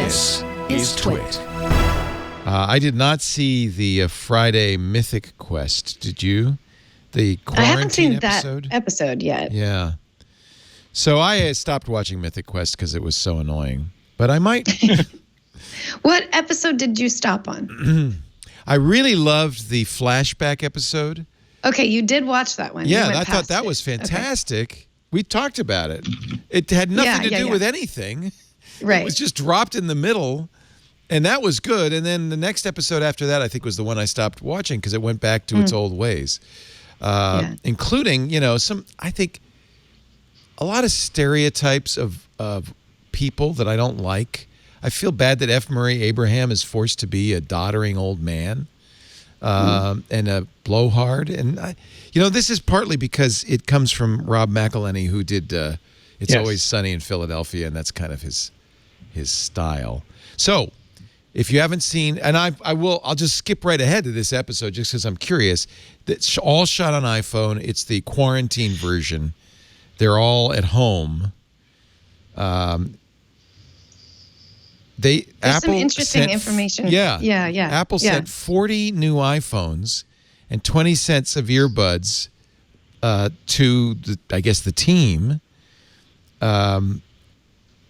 This is TWiT. I did not see the Friday Mythic quest. Did you? The quarantine I haven't seen episode? that episode yet. Yeah. So I stopped watching Mythic Quest because it was so annoying. But I might. What episode did you stop on? I really loved the flashback episode. Okay, you did watch that one. Yeah, I thought that was fantastic. Okay. We talked about it. It had nothing to do with anything. Right. It was just dropped in the middle, and that was good. And then the next episode after that, I think, was the one I stopped watching because it went back to its old ways, including, I think, a lot of stereotypes of people that I don't like. I feel bad that F. Murray Abraham is forced to be a doddering old man and a blowhard. And, this is partly because it comes from Rob McElhenney, who did It's Always Sunny in Philadelphia, and that's kind of his style. So if you haven't seen, and I'll just skip right ahead to this episode just because I'm curious. It's all shot on iPhone. It's the quarantine version. They're all at home. There's some interesting information. Yeah. Yeah. Apple sent 40 new iPhones and 20 sets of earbuds to, the team.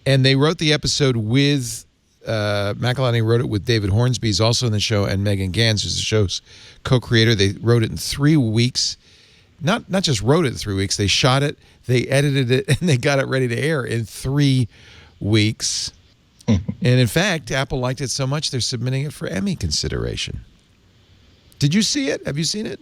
And they wrote the episode with, McElhenney wrote it with David Hornsby, who's also in the show, and Megan Gans, who's the show's co-creator. They wrote it in 3 weeks. Not just wrote it in 3 weeks. They shot it, they edited it, and they got it ready to air in 3 weeks. And in fact, Apple liked it so much, they're submitting it for Emmy consideration. Did you see it? Have you seen it?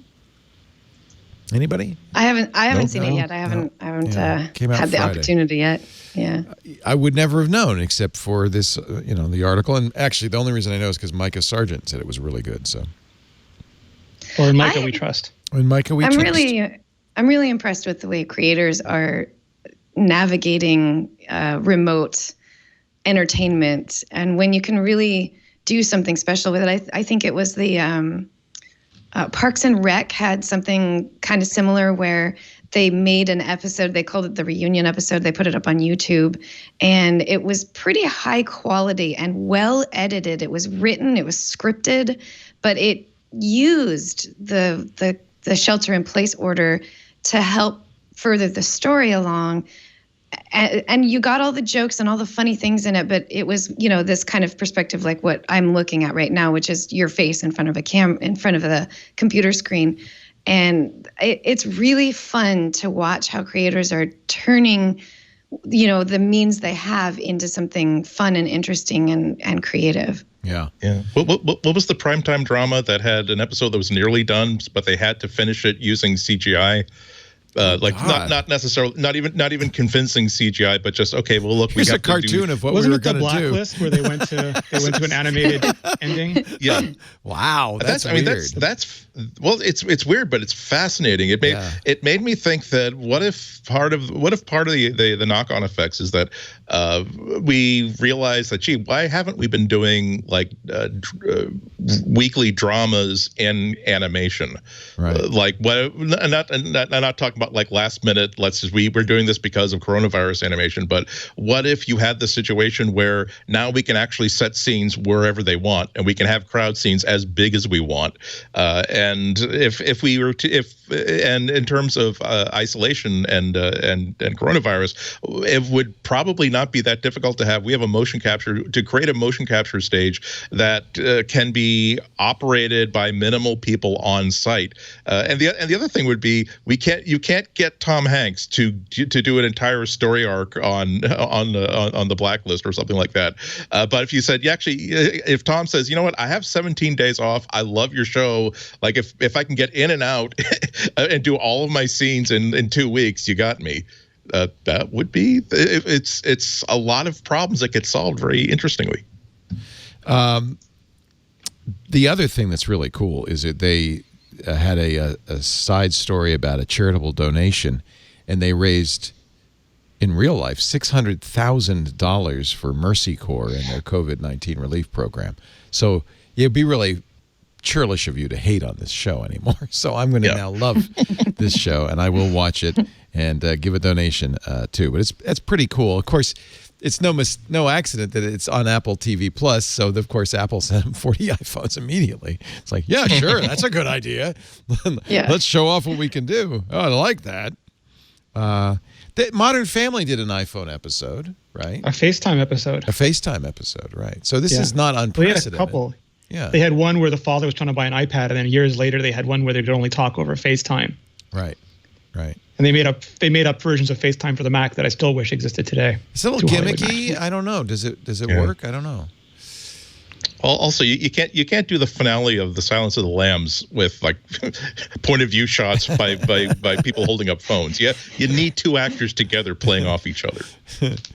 Anybody? I haven't seen it yet. I haven't had the opportunity yet. Yeah. I would never have known except for this, the article. And actually, the only reason I know is because Micah Sargent said it was really good. So. Or in Micah we trust. In Micah we trust. I'm really impressed with the way creators are navigating remote entertainment, and when you can really do something special with it. I think it was the Parks and Rec had something kind of similar where they made an episode. They called it the reunion episode. They put it up on YouTube, and it was pretty high quality and well edited. It was written, it was scripted, but it used the shelter-in-place order to help further the story along. And you got all the jokes and all the funny things in it, but it was, this kind of perspective like what I'm looking at right now, which is your face in front of in front of the computer screen. And it's really fun to watch how creators are turning, the means they have into something fun and interesting and creative. Yeah. What was the primetime drama that had an episode that was nearly done, but they had to finish it using CGI? Not necessarily, not even convincing CGI, but just look. Here's a cartoon of what we were going to do. Wasn't it the Blacklist where they went to an animated ending? Yeah. Wow, that's weird. It's weird, but it's fascinating. It made me think that what if part of the knock-on effects is that we realize that why haven't we been doing weekly dramas in animation? Right. I'm not talking about last minute. We're doing this because of coronavirus animation. But what if you had the situation where now we can actually set scenes wherever they want, and we can have crowd scenes as big as we want. And if we were and in terms of isolation and coronavirus, it would probably not be that difficult to have. We have to create a motion capture stage that can be operated by minimal people on site. And the other thing would be you can't get Tom Hanks to do an entire story arc on the Blacklist or something like that. But if you said, if Tom says, you know what, I have 17 days off, I love your show. If I can get in and out and do all of my scenes in 2 weeks, you got me. That would be it's a lot of problems that get solved very interestingly. The other thing that's really cool is that they had a side story about a charitable donation, and they raised, in real life, $600,000 for Mercy Corps in their COVID-19 relief program. So it'd be really churlish of you to hate on this show anymore. So I'm going to now love this show, and I will watch it and give a donation too. But it's pretty cool. Of course, it's no accident that it's on Apple TV Plus. So of course Apple sent them 40 iPhones immediately. It's like, yeah, sure, that's a good idea. Let's show off what we can do. Oh, I like that. Modern Family did an iPhone episode, right? A FaceTime episode. A FaceTime episode, right? So this is not unprecedented. They had a couple. Yeah. They had one where the father was trying to buy an iPad, and then years later they had one where they could only talk over FaceTime. Right. And they made up versions of FaceTime for the Mac that I still wish existed today. It's a little gimmicky. I don't know. Does it work? I don't know. Also, you can't do the finale of The Silence of the Lambs with like point of view shots by people holding up phones. You need two actors together playing off each other.